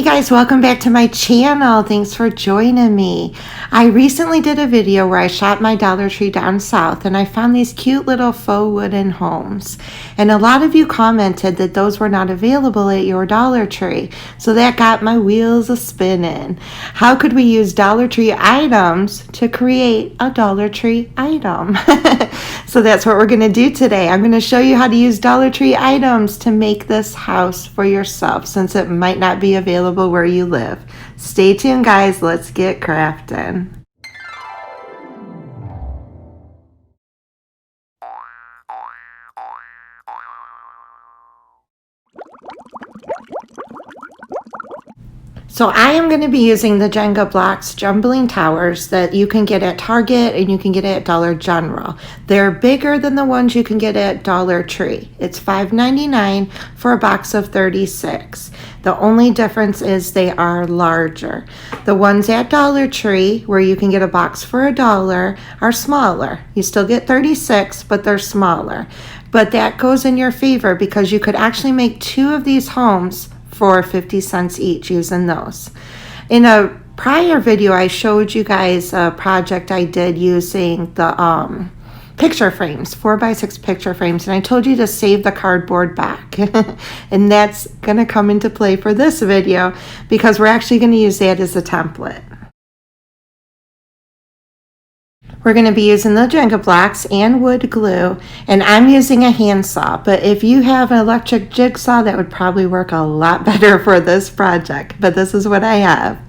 Hey guys, welcome back to my channel. Thanks for joining me. I recently did a video where I shot my Dollar Tree down south and I found these cute little faux wooden homes. And a lot of you commented that those were not available at your Dollar Tree. So that got my wheels a spinning. How could we use Dollar Tree items to create a Dollar Tree item? So that's what we're going to do today. I'm going to show you how to use Dollar Tree items to make this house for yourself since it might not be available where you live. Stay tuned, guys. Let's get crafting. So I am going to be using the Jenga Blocks Jumbling Towers that you can get at Target and you can get at Dollar General. They're bigger than the ones you can get at Dollar Tree. It's $5.99 for a box of 36. The only difference is they are larger. The ones at Dollar Tree, where you can get a box for $1, are smaller. You still get 36, but they're smaller. But that goes in your favor because you could actually make 2 of these homes for 50 cents each using those. In a prior video, I showed you guys a project I did using the picture frames, 4x6 picture frames, and I told you to save the cardboard back. And that's gonna come into play for this video because we're actually gonna use that as a template. We're going to be using the Jenga blocks and wood glue, and I'm using a handsaw, but if you have an electric jigsaw, that would probably work a lot better for this project, but this is what I have.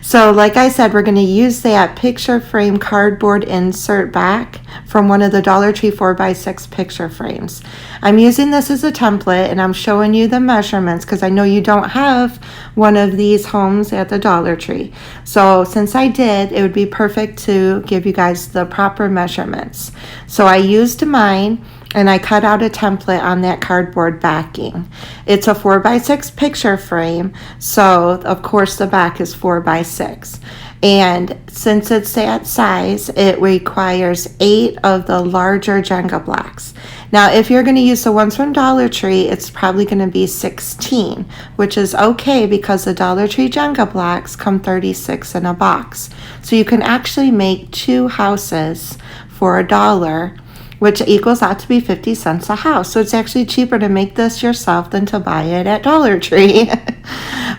So like I said, we're going to use that picture frame cardboard insert back from one of the Dollar Tree 4x6 picture frames. I'm using this as a template and I'm showing you the measurements because I know you don't have one of these homes at the Dollar Tree. So since I did, it would be perfect to give you guys the proper measurements. So I used mine and I cut out a template on that cardboard backing. It's a 4x6 picture frame, so of course the back is 4x6. And since it's that size, it requires 8 of the larger Jenga blocks. Now, if you're going to use the ones from Dollar Tree, it's probably going to be 16, which is okay because the Dollar Tree Jenga blocks come 36 in a box. So you can actually make 2 houses for $1, which equals out to be 50 cents a house. So it's actually cheaper to make this yourself than to buy it at Dollar Tree.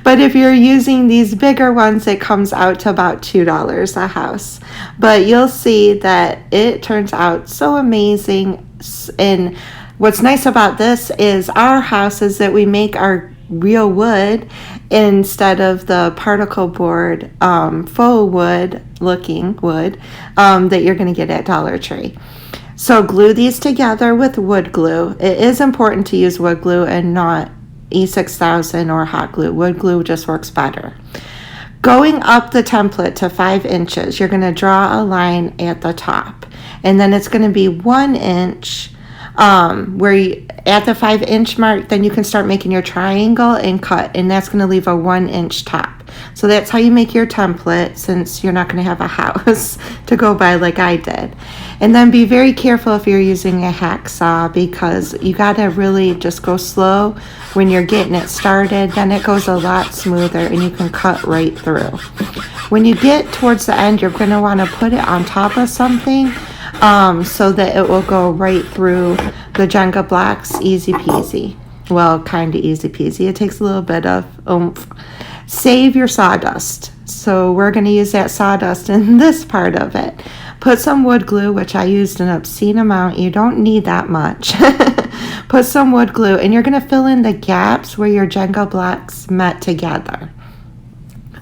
But if you're using these bigger ones, it comes out to about $2 a house. But you'll see that it turns out so amazing. And what's nice about this is our house is that we make our real wood instead of the particle board faux wood looking wood that you're going to get at Dollar Tree. So glue these together with wood glue. It is important to use wood glue and not E6000 or hot glue. Wood glue just works better. Going up the template to 5 inches, you're going to draw a line at the top. And then it's going to be 1 inch where you, at the 5-inch mark, then you can start making your triangle and cut. And that's going to leave a 1-inch top. So that's how you make your template since you're not going to have a house to go by like I did. And then be very careful if you're using a hacksaw because you got to really just go slow when you're getting it started. Then it goes a lot smoother and you can cut right through. When you get towards the end, you're going to want to put it on top of something so that it will go right through the Jenga blocks easy peasy. Well, kind of easy peasy. It takes a little bit of oomph. Save your sawdust. So we're going to use that sawdust in this part of it. Put some wood glue, which I used an obscene amount. You don't need that much. Put some wood glue and you're going to fill in the gaps where your Jenga blocks met together.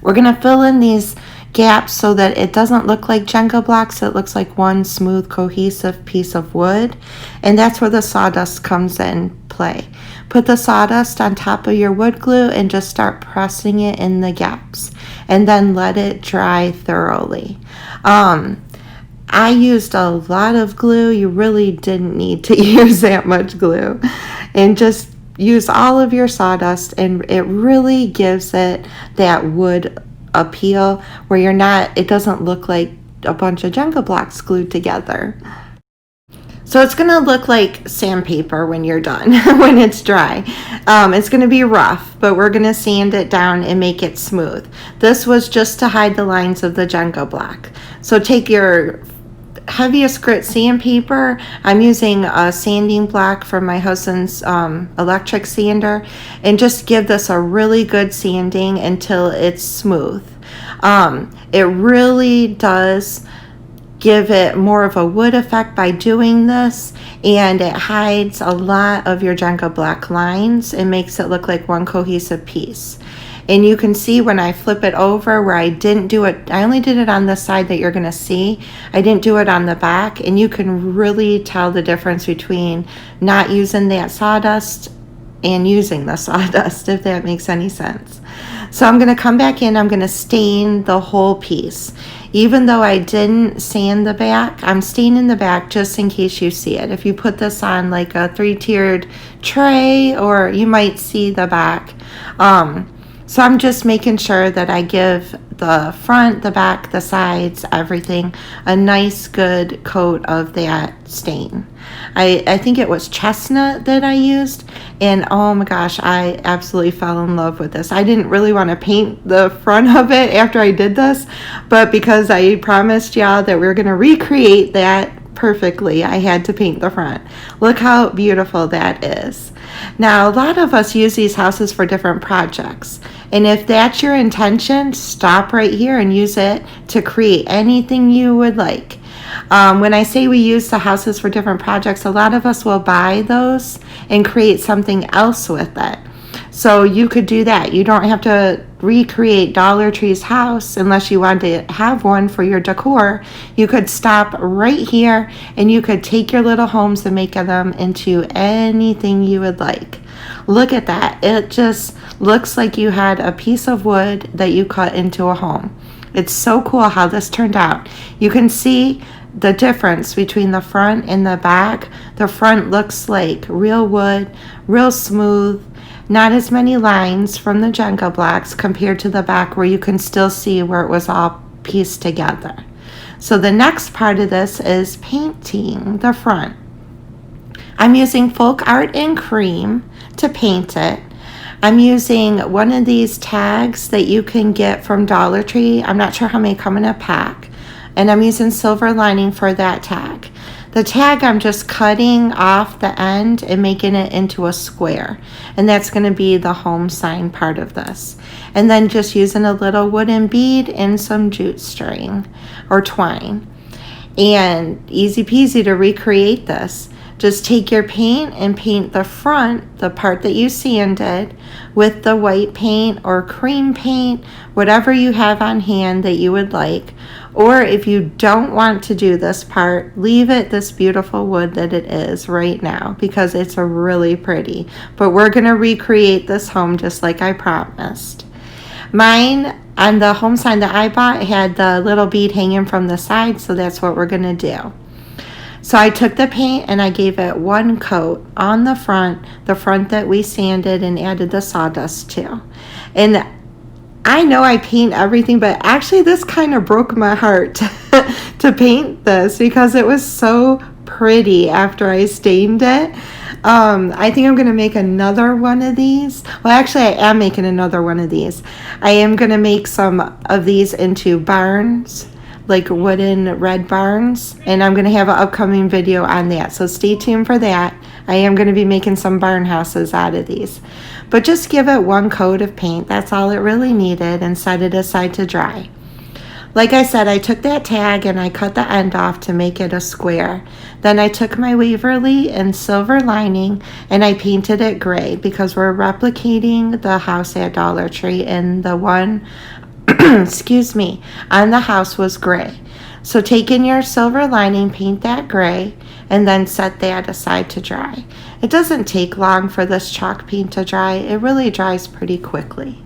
We're going to fill in these gaps so that it doesn't look like Jenga blocks. It looks like one smooth, cohesive piece of wood. And that's where the sawdust comes in play. Put the sawdust on top of your wood glue and just start pressing it in the gaps. And then let it dry thoroughly. I used a lot of glue. You really didn't need to use that much glue. And just use all of your sawdust and it really gives it that wood appeal where you're not, it doesn't look like a bunch of Jenga blocks glued together. So it's going to look like sandpaper when you're done, when it's dry. It's going to be rough, but we're going to sand it down and make it smooth. This was just to hide the lines of the Jenga block. So take your heaviest grit sandpaper. I'm using a sanding block from my husband's electric sander, and just give this a really good sanding until it's smooth. It really does give it more of a wood effect by doing this, and it hides a lot of your Jenga block lines and makes it look like one cohesive piece. And you can see when I flip it over where I didn't do it, I only did it on the side that you're going to see. I didn't do it on the back, and you can really tell the difference between not using that sawdust and using the sawdust, if that makes any sense. So I'm going to come back in, I'm going to stain the whole piece. Even though I didn't sand the back, I'm staining the back just in case you see it. If you put this on like a 3-tiered tray, or you might see the back. So I'm just making sure that I give the front, the back, the sides, everything a nice good coat of that stain. I think it was chestnut that I used, and oh my gosh, I absolutely fell in love with this. I didn't really want to paint the front of it after I did this, but because I promised y'all that we were going to recreate that perfectly, I had to paint the front. Look how beautiful that is. Now, a lot of us use these houses for different projects, and if that's your intention, stop right here and use it to create anything you would like. When I say we use the houses for different projects, a lot of us will buy those and create something else with it. So you could do that. You don't have to recreate Dollar Tree's house unless you want to have one for your decor. You could stop right here and you could take your little homes and make them into anything you would like. Look at that. It just looks like you had a piece of wood that you cut into a home. It's so cool how this turned out. You can see the difference between the front and the back. The front looks like real wood, real smooth, not as many lines from the Jenga blocks compared to the back where you can still see where it was all pieced together. So the next part of this is painting the front. I'm using Folk Art in Cream to paint it. I'm using one of these tags that you can get from Dollar Tree. I'm not sure how many come in a pack. And I'm using silver lining for that tag. The tag, I'm just cutting off the end and making it into a square. And that's going to be the home sign part of this. And then just using a little wooden bead and some jute string or twine. And easy peasy to recreate this. Just take your paint and paint the front, the part that you sanded, with the white paint or cream paint, whatever you have on hand that you would like. Or if you don't want to do this part, leave it this beautiful wood that it is right now, because it's a really pretty. But we're going to recreate this home just like I promised. Mine on the home sign that I bought had the little bead hanging from the side, so that's what we're going to do. So I took the paint and I gave it one coat on the front that we sanded and added the sawdust to. And I know I paint everything, but actually this kind of broke my heart to paint this because it was so pretty after I stained it. I think I'm going to make another one of these. Well, actually, I am making another one of these. I am going to make some of these into barns, like wooden red barns, and I'm going to have an upcoming video on that, so stay tuned for that. I am going to be making some barn houses out of these, but just give it one coat of paint. That's all it really needed, and set it aside to dry. Like I said, I took that tag and I cut the end off to make it a square. Then I took my Waverly and silver lining and I painted it gray because we're replicating the house at Dollar Tree, and the one excuse me, on the house was gray. So take in your silver lining, paint that gray, and then set that aside to dry. It doesn't take long for this chalk paint to dry. It really dries pretty quickly.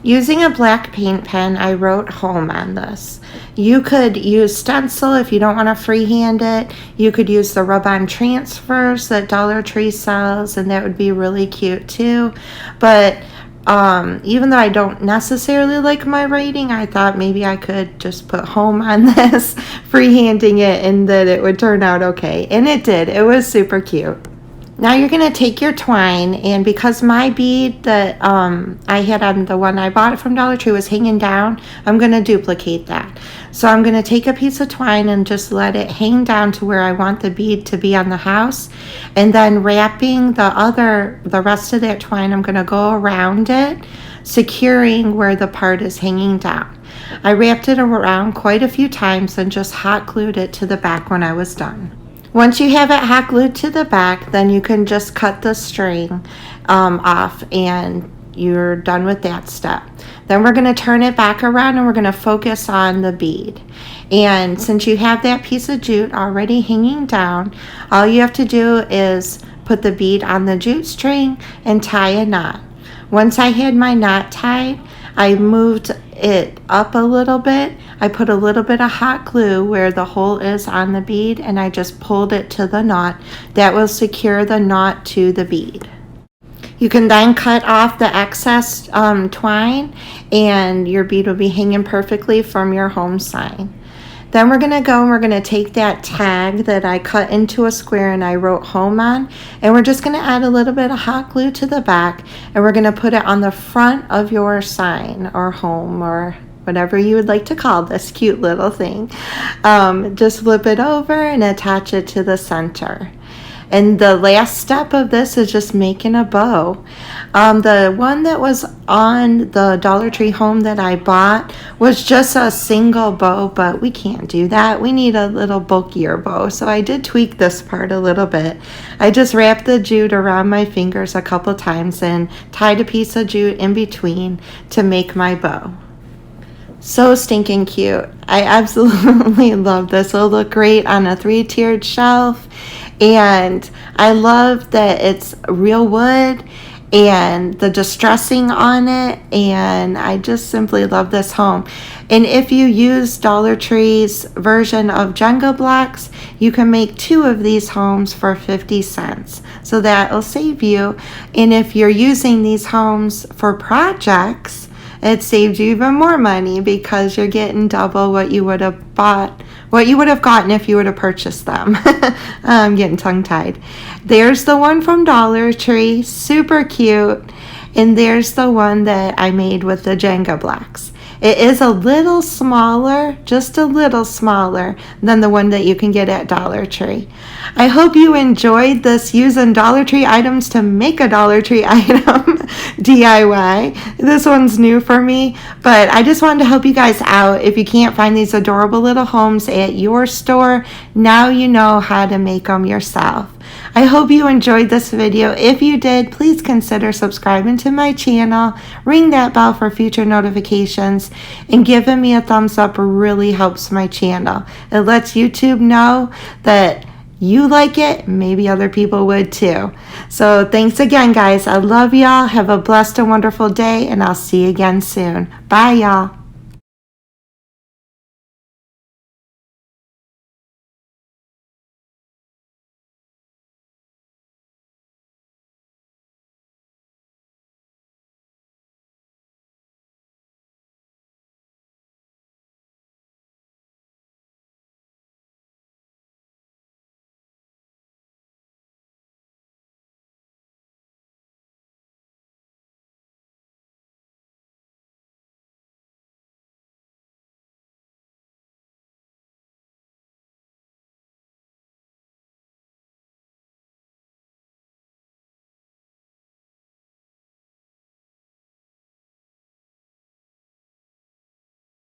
Using a black paint pen, I wrote home on this. You could use stencil if you don't want to freehand it. You could use the rub-on transfers that Dollar Tree sells, and that would be really cute too. But Even though I don't necessarily like my writing, I thought maybe I could just put home on this, freehanding it, and that it would turn out okay. And it did. It was super cute. Now you're going to take your twine, and because my bead that I had on the one I bought from Dollar Tree was hanging down, I'm going to duplicate that. So I'm going to take a piece of twine and just let it hang down to where I want the bead to be on the house. And then wrapping the rest of that twine, I'm going to go around it, securing where the part is hanging down. I wrapped it around quite a few times and just hot glued it to the back when I was done. Once you have it hot glued to the back, then you can just cut the string off, and you're done with that step. Then we're going to turn it back around, and we're going to focus on the bead. And since you have that piece of jute already hanging down, all you have to do is put the bead on the jute string and tie a knot. Once I had my knot tied, I moved it up a little bit. I put a little bit of hot glue where the hole is on the bead, and I just pulled it to the knot. That will secure the knot to the bead. You can then cut off the excess twine, and your bead will be hanging perfectly from your home sign. Then we're going to go and we're going to take that tag that I cut into a square and I wrote home on, and we're just going to add a little bit of hot glue to the back, and we're going to put it on the front of your sign or home or whatever you would like to call this cute little thing. Just flip it over and attach it to the center. And the last step of this is just making a bow. The one that was on the Dollar Tree home that I bought was just a single bow, but we can't do that. We need a little bulkier bow. So I did tweak this part a little bit. I just wrapped the jute around my fingers a couple times and tied a piece of jute in between to make my bow. So stinking cute. I absolutely love this. It'll look great on a 3-tiered shelf. And I love that it's real wood and the distressing on it, and I just simply love this home. And if you use Dollar Tree's version of Jenga blocks, you can make 2 of these homes for 50 cents. So that'll save you. And if you're using these homes for projects, it saved you even more money because you're getting double what you would have bought, what you would have gotten if you would have purchased them. I'm getting tongue-tied. There's the one from Dollar Tree, super cute. And there's the one that I made with the Jenga blocks. It is a little smaller, just a little smaller than the one that you can get at Dollar Tree. I hope you enjoyed this using Dollar Tree items to make a Dollar Tree item DIY. This one's new for me, but I just wanted to help you guys out. If you can't find these adorable little homes at your store, now you know how to make them yourself. I hope you enjoyed this video. If you did, please consider subscribing to my channel, ring that bell for future notifications, and giving me a thumbs up really helps my channel. It lets YouTube know that you like it, maybe other people would too. So thanks again, guys. I love y'all. Have a blessed and wonderful day, and I'll see you again soon. Bye, y'all.